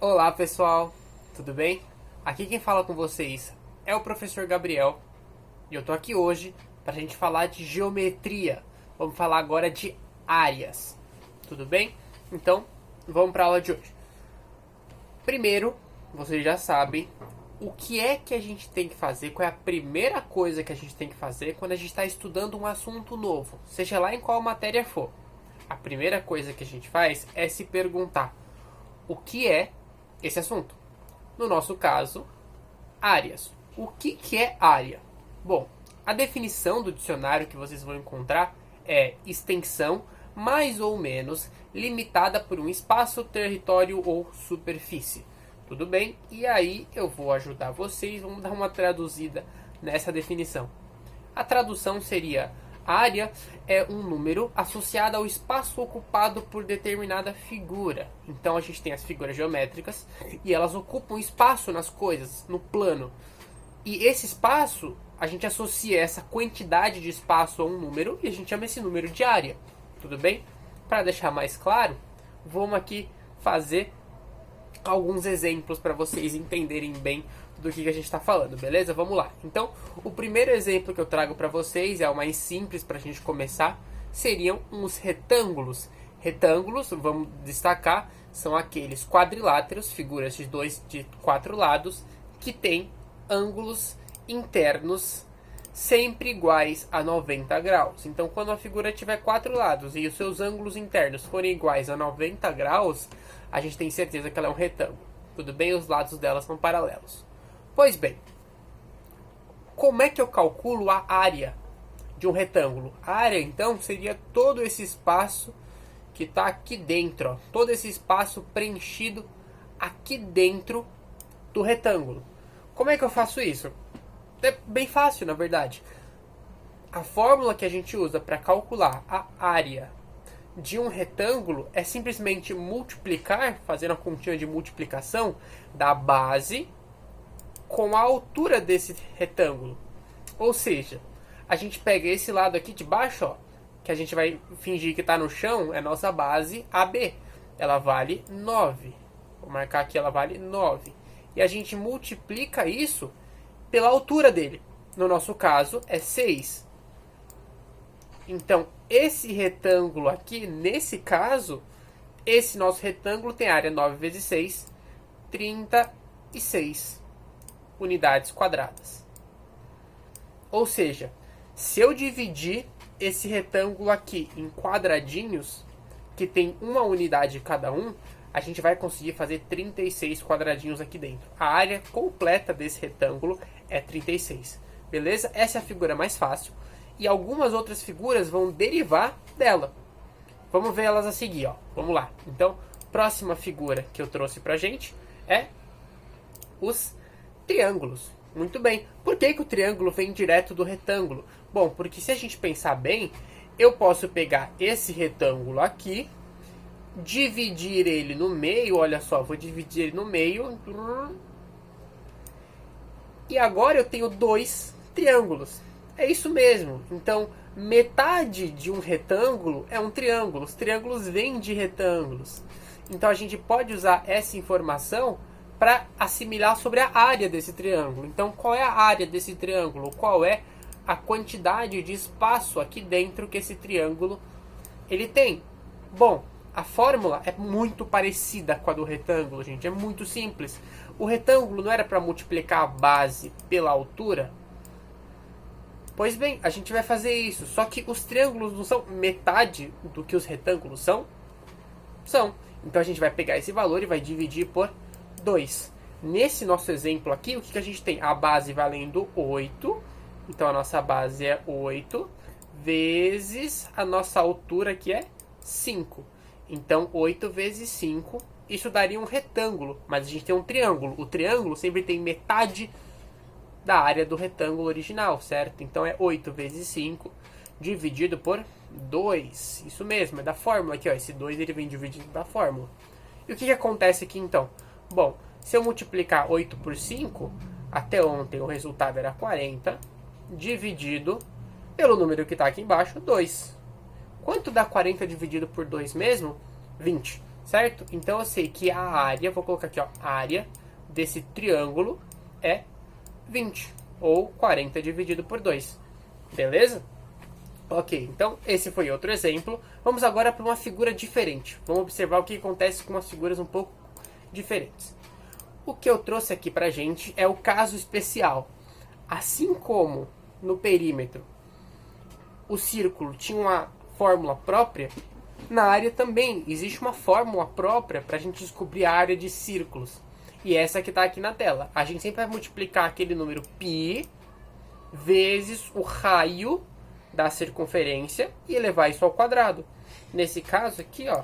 Olá pessoal, tudo bem? Aqui quem fala com vocês é o professor Gabriel e eu tô aqui hoje para a gente falar de geometria. Vamos falar agora de áreas, tudo bem? Então vamos para a aula de hoje. Primeiro, vocês já sabem o que é que a gente tem que fazer, qual é a primeira coisa que a gente tem que fazer quando a gente está estudando um assunto novo, seja lá em qual matéria for. A primeira coisa que a gente faz é se perguntar o que é esse assunto. No nosso caso, áreas. O que é área? Bom, a definição do dicionário que vocês vão encontrar é extensão mais ou menos limitada por um espaço, território ou superfície. Tudo bem? E aí eu vou ajudar vocês, vamos dar uma traduzida nessa definição. A tradução seria: área é um número associado ao espaço ocupado por determinada figura. Então a gente tem as figuras geométricas e elas ocupam espaço nas coisas, no plano. E esse espaço, a gente associa essa quantidade de espaço a um número e a gente chama esse número de área. Tudo bem? Para deixar mais claro, vamos aqui fazer alguns exemplos para vocês entenderem bem do que a gente está falando, beleza? Vamos lá. Então, o primeiro exemplo que eu trago para vocês é o mais simples para a gente começar, seriam uns retângulos. Retângulos, vamos destacar, são aqueles quadriláteros, figuras de 4 lados, que têm ângulos internos sempre iguais a 90 graus. Então, quando a figura tiver 4 lados e os seus ângulos internos forem iguais a 90 graus, a gente tem certeza que ela é um retângulo. Tudo bem? Os lados dela são paralelos. Pois bem, como é que eu calculo a área de um retângulo? A área, então, seria todo esse espaço que está aqui dentro. Ó, todo esse espaço preenchido aqui dentro do retângulo. Como é que eu faço isso? É bem fácil, na verdade. A fórmula que a gente usa para calcular a área de um retângulo é simplesmente multiplicar, fazendo a continha de multiplicação da base com a altura desse retângulo. Ou seja, a gente pega esse lado aqui de baixo, ó, que a gente vai fingir que está no chão, é nossa base AB. Ela vale 9. Vou marcar aqui, ela vale 9. E a gente multiplica isso pela altura dele. No nosso caso, é 6. Então, esse retângulo aqui, nesse caso, esse nosso retângulo tem área 9 vezes 6, 36 unidades quadradas. Ou seja, se eu dividir esse retângulo aqui em quadradinhos, que tem uma unidade cada um, a gente vai conseguir fazer 36 quadradinhos aqui dentro. A área completa desse retângulo é 36. Beleza? Essa é a figura mais fácil. E algumas outras figuras vão derivar dela. Vamos ver elas a seguir, ó. Vamos lá. Então, próxima figura que eu trouxe pra gente é os triângulos. Muito bem. Por que o triângulo vem direto do retângulo? Bom, porque se a gente pensar bem, eu posso pegar esse retângulo aqui, dividir ele no meio, olha só, vou dividir ele no meio. E agora eu tenho dois triângulos. É isso mesmo. Então, metade de um retângulo é um triângulo. Os triângulos vêm de retângulos. Então, a gente pode usar essa informação para assimilar sobre a área desse triângulo. Então, qual é a área desse triângulo? Qual é a quantidade de espaço aqui dentro que esse triângulo ele tem? Bom, a fórmula é muito parecida com a do retângulo, gente. É muito simples. O retângulo não era para multiplicar a base pela altura? Pois bem, a gente vai fazer isso. Só que os triângulos não são metade do que os retângulos são? São. Então a gente vai pegar esse valor e vai dividir por 2. Nesse nosso exemplo aqui, o que a gente tem? A base valendo 8. Então a nossa base é 8 vezes a nossa altura, que é 5. Então 8 vezes 5, isso daria um retângulo. Mas a gente tem um triângulo. O triângulo sempre tem metade da área do retângulo original, certo? Então é 8 vezes 5 dividido por 2. Isso mesmo, é da fórmula aqui, ó. Esse 2 ele vem dividido da fórmula. E o que acontece aqui então? Bom, se eu multiplicar 8 por 5, até ontem o resultado era 40, dividido pelo número que está aqui embaixo, 2. Quanto dá 40 dividido por 2 mesmo? 20. certo? Então eu sei que a área, vou colocar aqui, ó, a área desse triângulo é 20, ou 40 dividido por 2, beleza? Ok, então esse foi outro exemplo. Vamos agora para uma figura diferente. Vamos observar o que acontece com umas figuras um pouco diferentes. O que eu trouxe aqui pra gente é o caso especial. Assim como no perímetro o círculo tinha uma fórmula própria, na área também existe uma fórmula própria para a gente descobrir a área de círculos. E essa que está aqui na tela. A gente sempre vai multiplicar aquele número π vezes o raio da circunferência e elevar isso ao quadrado. Nesse caso aqui, ó,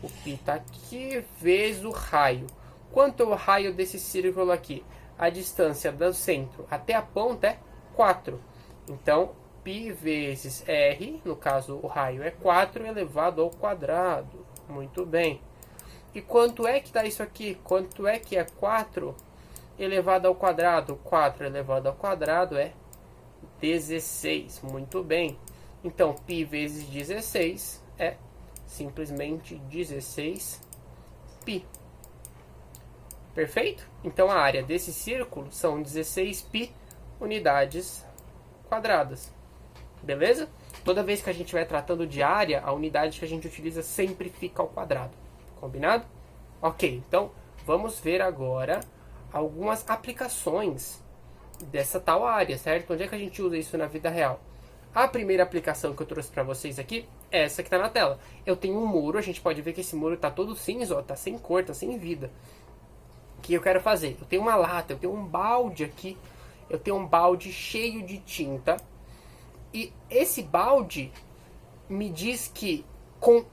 o π está aqui vezes o raio. Quanto é o raio desse círculo aqui? A distância do centro até a ponta é 4. Então, π vezes r, no caso o raio é 4 elevado ao quadrado. Muito bem. E quanto é que dá isso aqui? Quanto é que é 4 elevado ao quadrado? 4 elevado ao quadrado é 16. Muito bem. Então, π vezes 16 é simplesmente 16π. Perfeito? Então, a área desse círculo são 16π unidades quadradas. Beleza? Toda vez que a gente vai tratando de área, a unidade que a gente utiliza sempre fica ao quadrado. Combinado? Ok, então vamos ver agora algumas aplicações dessa tal área, certo? Onde é que a gente usa isso na vida real? A primeira aplicação que eu trouxe para vocês aqui é essa que está na tela. Eu tenho um muro, a gente pode ver que esse muro está todo cinza, está sem cor, está sem vida. O que eu quero fazer? Eu tenho uma lata, eu tenho um balde aqui, eu tenho um balde cheio de tinta. E esse balde me diz que com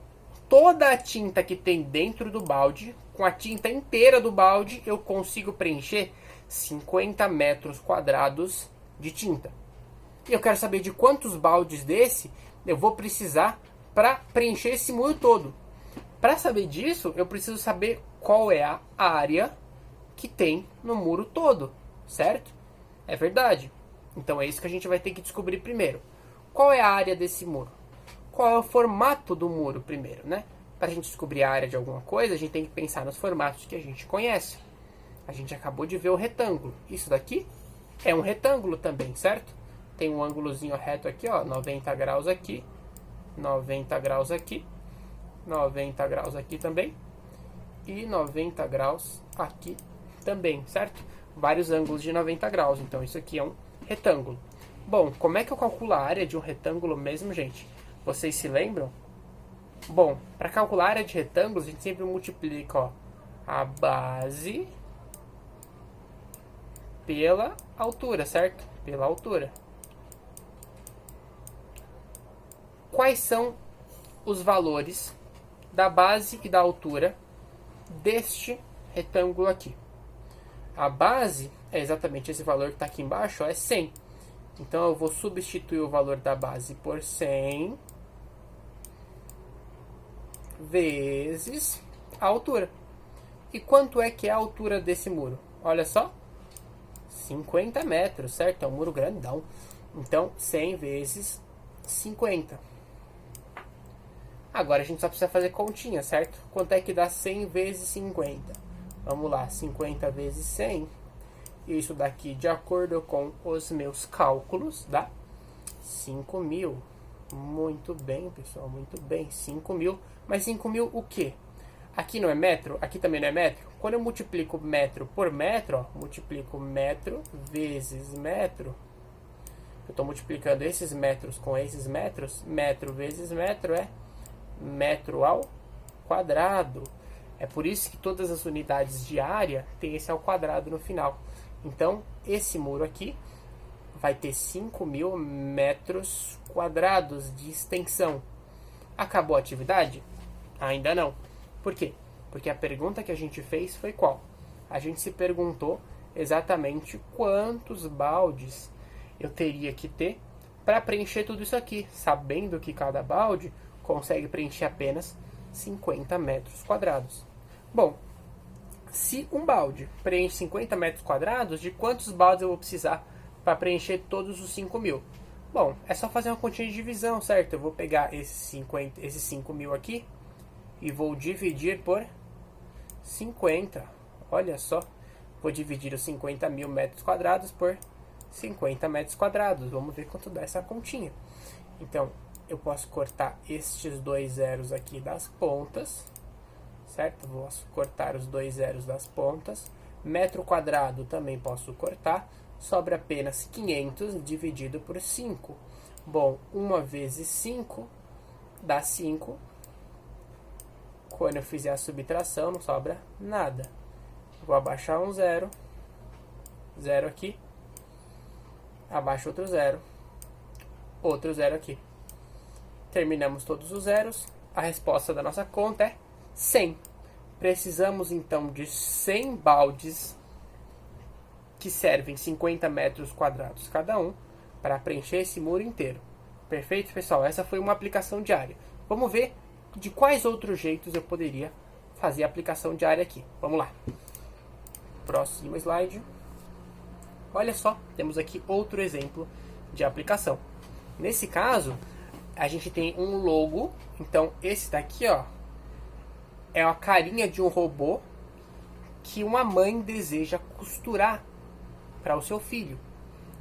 toda a tinta que tem dentro do balde, com a tinta inteira do balde, eu consigo preencher 50 metros quadrados de tinta. E eu quero saber de quantos baldes desse eu vou precisar para preencher esse muro todo. Para saber disso, eu preciso saber qual é a área que tem no muro todo, certo? É verdade. Então é isso que a gente vai ter que descobrir primeiro. Qual é a área desse muro? Qual é o formato do muro primeiro, né? Para a gente descobrir a área de alguma coisa, a gente tem que pensar nos formatos que a gente conhece. A gente acabou de ver o retângulo. Isso daqui é um retângulo também, certo? Tem um ângulozinho reto aqui, ó, 90 graus aqui, 90 graus aqui, 90 graus aqui também e 90 graus aqui também, certo? Vários ângulos de 90 graus, então isso aqui é um retângulo. Bom, como é que eu calculo a área de um retângulo mesmo, gente? Vocês se lembram? Bom, para calcular a área de retângulos, a gente sempre multiplica, ó, a base pela altura, certo? Pela altura. Quais são os valores da base e da altura deste retângulo aqui? A base é exatamente esse valor que está aqui embaixo, ó, é 100. Então eu vou substituir o valor da base por 100 vezes a altura. E quanto é que é a altura desse muro? Olha só, 50 metros, certo? É um muro grandão. Então 100 vezes 50. Agora a gente só precisa fazer continha, certo? Quanto é que dá 100 vezes 50? Vamos lá, 50 vezes 100. Isso daqui, de acordo com os meus cálculos, dá 5.000. Muito bem, pessoal, muito bem. 5.000. Mas 5.000 o quê? Aqui não é metro? Aqui também não é metro? Quando eu multiplico metro por metro, ó, multiplico metro vezes metro. Eu estou multiplicando esses metros com esses metros. Metro vezes metro é metro ao quadrado. É por isso que todas as unidades de área têm esse ao quadrado no final. Então, esse muro aqui vai ter 5.000 metros quadrados de extensão. Acabou a atividade? Ainda não. Por quê? Porque a pergunta que a gente fez foi qual? A gente se perguntou exatamente quantos baldes eu teria que ter para preencher tudo isso aqui, sabendo que cada balde consegue preencher apenas 50 metros quadrados. Bom, se um balde preenche 50 metros quadrados, de quantos baldes eu vou precisar para preencher todos os 5.000? Bom, é só fazer uma continha de divisão, certo? Eu vou pegar esses 5.000 aqui e vou dividir por 50. Olha só, vou dividir os 50 mil metros quadrados por 50 metros quadrados. Vamos ver quanto dá essa continha. Então, eu posso cortar estes dois zeros aqui das pontas, certo? Vou cortar os dois zeros das pontas. Metro quadrado também posso cortar. Sobra apenas 500 dividido por 5. Bom, 1 vezes 5 dá 5. Quando eu fizer a subtração, não sobra nada. Vou abaixar um zero. Zero aqui. Abaixo outro zero. Outro zero aqui. Terminamos todos os zeros. A resposta da nossa conta é 100. Precisamos então de 100 baldes que servem 50 metros quadrados cada um para preencher esse muro inteiro. Perfeito, pessoal? Essa foi uma aplicação de área. Vamos ver de quais outros jeitos eu poderia fazer a aplicação de área aqui. Vamos lá. Próximo slide. Olha só, temos aqui outro exemplo de aplicação. Nesse caso, a gente tem um logo. Então, esse daqui, ó, é a carinha de um robô que uma mãe deseja costurar para o seu filho.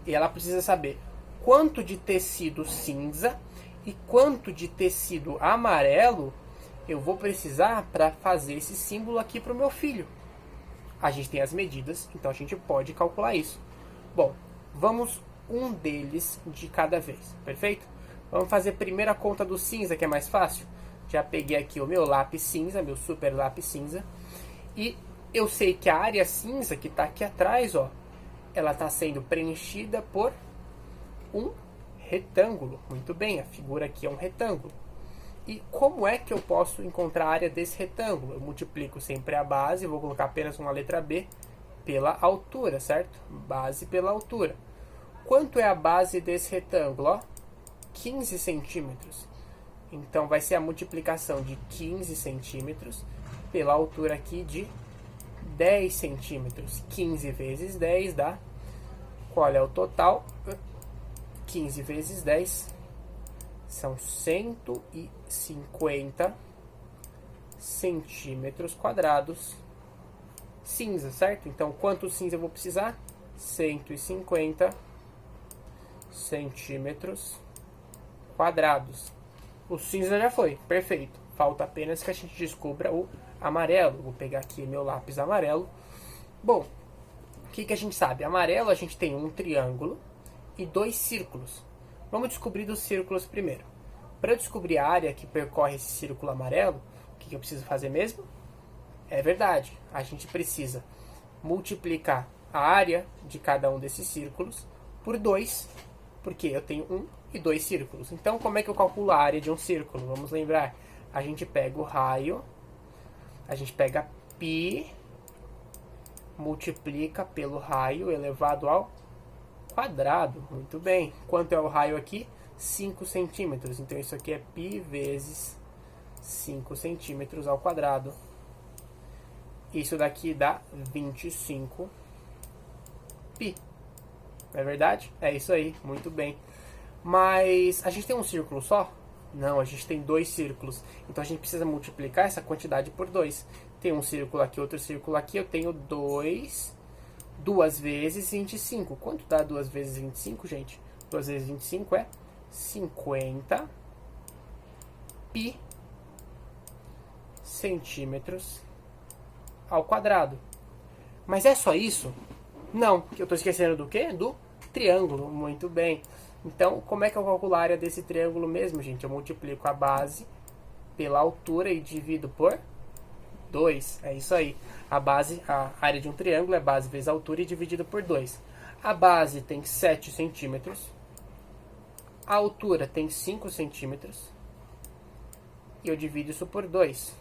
E ela precisa saber quanto de tecido cinza e quanto de tecido amarelo eu vou precisar para fazer esse símbolo aqui para o meu filho. A gente tem as medidas, então a gente pode calcular isso. Bom, vamos um deles de cada vez, perfeito? Vamos fazer primeiro a conta do cinza, que é mais fácil. Já peguei aqui o meu lápis cinza, meu super lápis cinza. E eu sei que a área cinza que está aqui atrás, ó, ela está sendo preenchida por um retângulo. Muito bem, a figura aqui é um retângulo. E como é que eu posso encontrar a área desse retângulo? Eu multiplico sempre a base, vou colocar apenas uma letra B, pela altura, certo? Base pela altura. Quanto é a base desse retângulo? Ó, 15 centímetros. Então, vai ser a multiplicação de 15 centímetros pela altura aqui de 10 centímetros. 15 vezes 10 dá... Qual é o total? 15 vezes 10 são 150 centímetros quadrados cinza, certo? Então, quanto cinza eu vou precisar? 150 centímetros quadrados. O cinza já foi, perfeito. Falta apenas que a gente descubra o amarelo. Vou pegar aqui meu lápis amarelo. Bom, o que a gente sabe? Amarelo, a gente tem um triângulo e dois círculos. Vamos descobrir dos círculos primeiro. Para eu descobrir a área que percorre esse círculo amarelo, o que eu preciso fazer mesmo? É verdade, a gente precisa multiplicar a área de cada um desses círculos por 2, porque eu tenho um e dois círculos. Então, como é que eu calculo a área de um círculo? Vamos lembrar, a gente pega o raio, a gente pega π, multiplica pelo raio elevado ao quadrado. Muito bem. Quanto é o raio aqui? 5 centímetros. Então, isso aqui é π vezes 5 centímetros ao quadrado. Isso daqui dá 25 π. Não é verdade? É isso aí. Muito bem. Mas a gente tem um círculo só? Não, a gente tem dois círculos. Então, a gente precisa multiplicar essa quantidade por 2. Tem um círculo aqui, outro círculo aqui. Eu tenho 2 vezes 25. Quanto dá 2 vezes 25, gente? 2 vezes 25 é 50 π centímetros ao quadrado. Mas é só isso? Não, eu estou esquecendo do quê? Do triângulo. Muito bem. Então, como é que eu calculo a área desse triângulo mesmo, gente? Eu multiplico a base pela altura e divido por 2. É isso aí. A área de um triângulo é base vezes altura e dividido por 2. A base tem 7 centímetros. A altura tem 5 centímetros. E eu divido isso por 2.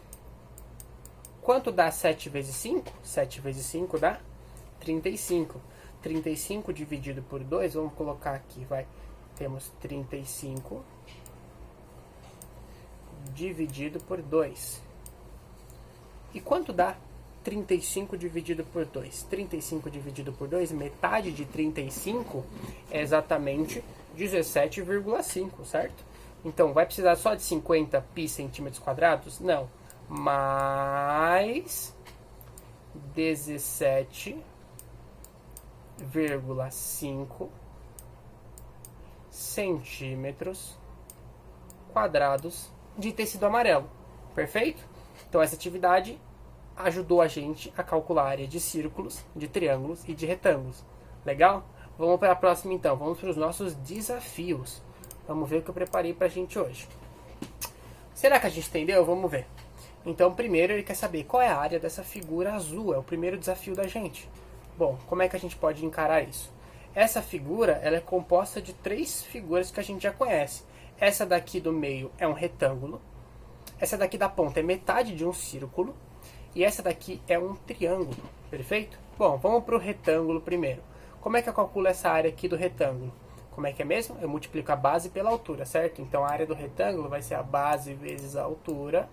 Quanto dá 7 vezes 5? 7 vezes 5 dá 35. 35 dividido por 2, vamos colocar aqui, vai. Temos 35 dividido por 2. E quanto dá 35 dividido por 2? 35 dividido por 2, metade de 35 é exatamente 17,5, certo? Então, vai precisar só de 50 π centímetros quadrados? Não. mais 17,5 centímetros quadrados de tecido amarelo. Perfeito? Então essa atividade ajudou a gente a calcular a área de círculos, de triângulos e de retângulos. Legal? Vamos para a próxima então. Vamos para os nossos desafios. Vamos ver o que eu preparei para a gente hoje. Será que a gente entendeu? Vamos ver. Então, primeiro ele quer saber qual é a área dessa figura azul. É o primeiro desafio da gente. Bom, como é que a gente pode encarar isso? Essa figura ela é composta de 3 figuras que a gente já conhece. Essa daqui do meio é um retângulo. Essa daqui da ponta é metade de um círculo. E essa daqui é um triângulo. Perfeito? Bom, vamos para o retângulo primeiro. Como é que eu calculo essa área aqui do retângulo? Como é que é mesmo? Eu multiplico a base pela altura, certo? Então a área do retângulo vai ser a base vezes a altura.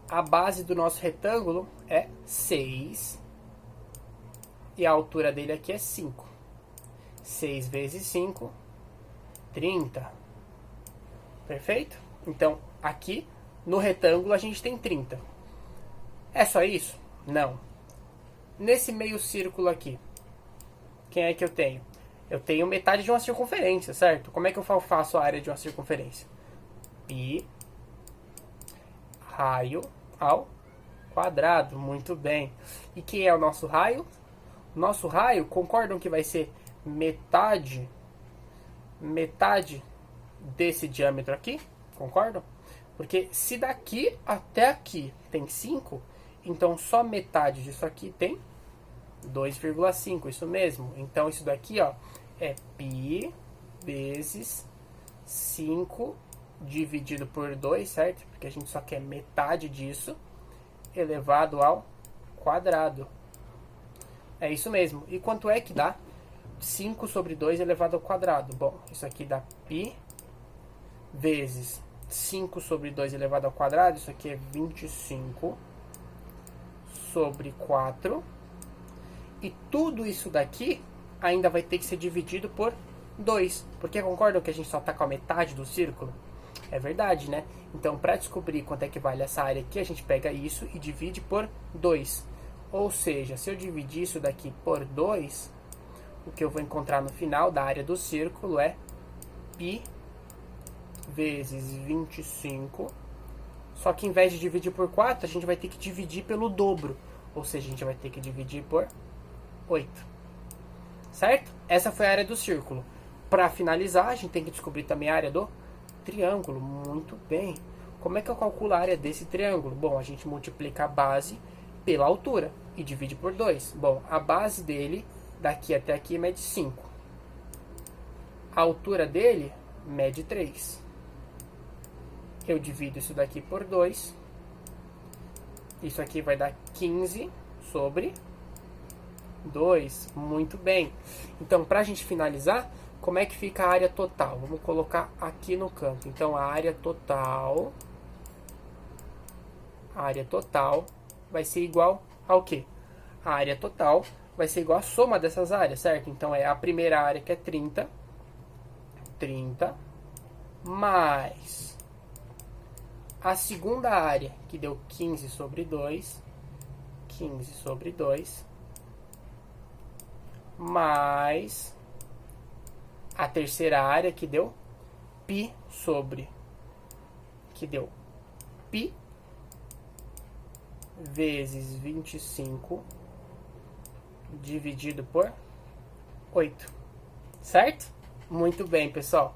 A base do nosso retângulo é 6. E a altura dele aqui é 5. 6 vezes 5, 30. Perfeito? Então, aqui no retângulo a gente tem 30. É só isso? Não. Nesse meio círculo aqui, quem é que eu tenho? Eu tenho metade de uma circunferência, certo? Como é que eu faço a área de uma circunferência? Pi raio ao quadrado. Muito bem. E quem é o nosso raio? Nosso raio, concordam que vai ser metade desse diâmetro aqui? Concordam? Porque se daqui até aqui tem 5, então só metade disso aqui tem 2,5, isso mesmo. Então isso daqui, ó, é π vezes 5 dividido por 2, certo? Porque a gente só quer metade disso, elevado ao quadrado. É isso mesmo. E quanto é que dá 5 sobre 2 elevado ao quadrado? Bom, isso aqui dá π vezes 5 sobre 2 elevado ao quadrado. Isso aqui é 25 sobre 4. E tudo isso daqui ainda vai ter que ser dividido por 2. Porque concordam que a gente só está com a metade do círculo? É verdade, né? Então, para descobrir quanto é que vale essa área aqui, a gente pega isso e divide por 2. Ou seja, se eu dividir isso daqui por 2, o que eu vou encontrar no final da área do círculo é π vezes 25. Só que em vez de dividir por 4, a gente vai ter que dividir pelo dobro. Ou seja, a gente vai ter que dividir por 8. Certo? Essa foi a área do círculo. Para finalizar, a gente tem que descobrir também a área do triângulo. Muito bem. Como é que eu calculo a área desse triângulo? Bom, a gente multiplica a base pela altura e divide por 2. Bom, a base dele, daqui até aqui, mede 5. A altura dele mede 3. Eu divido isso daqui por 2. Isso aqui vai dar 15 sobre 2. Muito bem. Então, para a gente finalizar, como é que fica a área total? Vamos colocar aqui no canto. Então, a área total vai ser igual ao quê? A área total vai ser igual à soma dessas áreas, certo? Então, é a primeira área que é 30 mais a segunda área, que deu 15 sobre 2, mais a terceira área, que deu π vezes 25 dividido por 8. Certo? Muito bem, pessoal.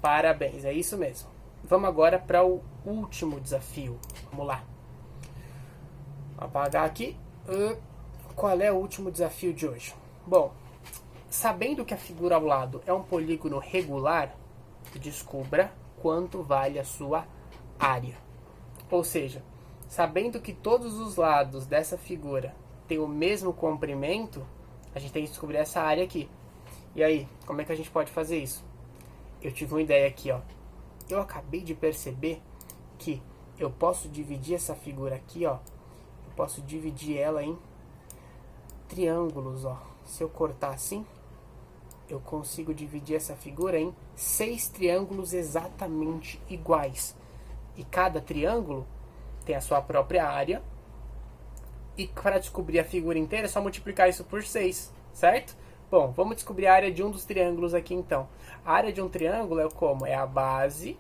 Parabéns, é isso mesmo. Vamos agora para o último desafio. Vamos lá. Vou apagar aqui. Qual é o último desafio de hoje? Bom, sabendo que a figura ao lado é um polígono regular, descubra quanto vale a sua área. Ou seja, sabendo que todos os lados dessa figura têm o mesmo comprimento, a gente tem que descobrir essa área aqui. E aí, como é que a gente pode fazer isso? Eu tive uma ideia aqui, ó. Eu acabei de perceber que eu posso dividir essa figura aqui, ó. Eu posso dividir ela em triângulos, ó. Se eu cortar assim, eu consigo dividir essa figura em 6 triângulos exatamente iguais. E cada triângulo tem a sua própria área. E para descobrir a figura inteira é só multiplicar isso por 6, certo? Bom, vamos descobrir a área de um dos triângulos aqui então. A área de um triângulo é como? É a base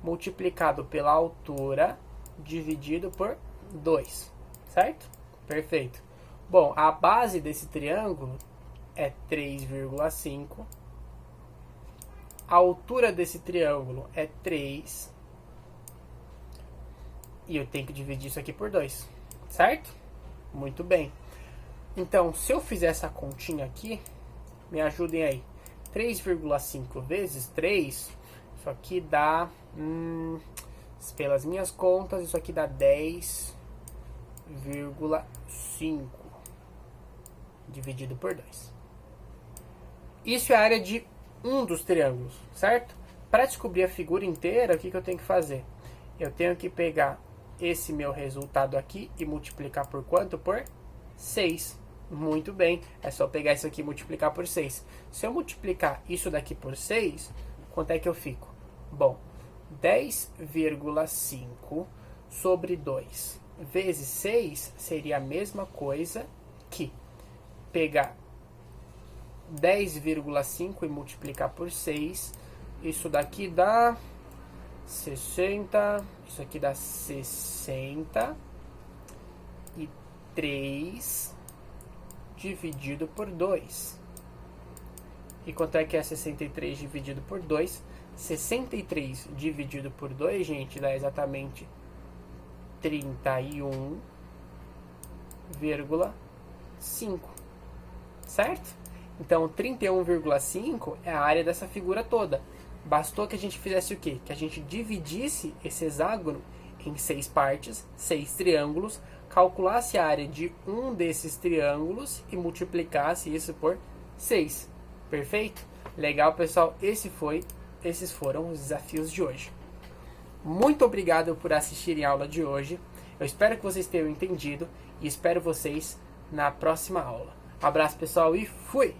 multiplicado pela altura dividido por 2, certo? Perfeito. Bom, a base desse triângulo é 3,5. A altura desse triângulo é 3. E eu tenho que dividir isso aqui por 2, certo? Muito bem. Então, se eu fizer essa continha aqui, me ajudem aí. 3,5 vezes 3, isso aqui dá, pelas minhas contas, isso aqui dá 10,5 dividido por 2. Isso é a área de um dos triângulos, certo? Para descobrir a figura inteira, o que eu tenho que fazer? Eu tenho que pegar esse meu resultado aqui e multiplicar por quanto? Por 6. Muito bem, é só pegar isso aqui e multiplicar por 6. Se eu multiplicar isso daqui por 6, quanto é que eu fico? Bom, 10,5 sobre 2 vezes 6 seria a mesma coisa que pegar 10,5 e multiplicar por 6. Isso daqui dá 60, isso aqui dá 63 dividido por 2. E quanto é que é 63 dividido por 2? 63 dividido por 2, gente, dá exatamente 31,5, certo? Então, 31,5 é a área dessa figura toda. Bastou que a gente fizesse o quê? Que a gente dividisse esse hexágono em 6 partes, 6 triângulos, calculasse a área de um desses triângulos e multiplicasse isso por 6. Perfeito? Legal, pessoal? Esses foram os desafios de hoje. Muito obrigado por assistirem a aula de hoje. Eu espero que vocês tenham entendido e espero vocês na próxima aula. Abraço, pessoal, e fui!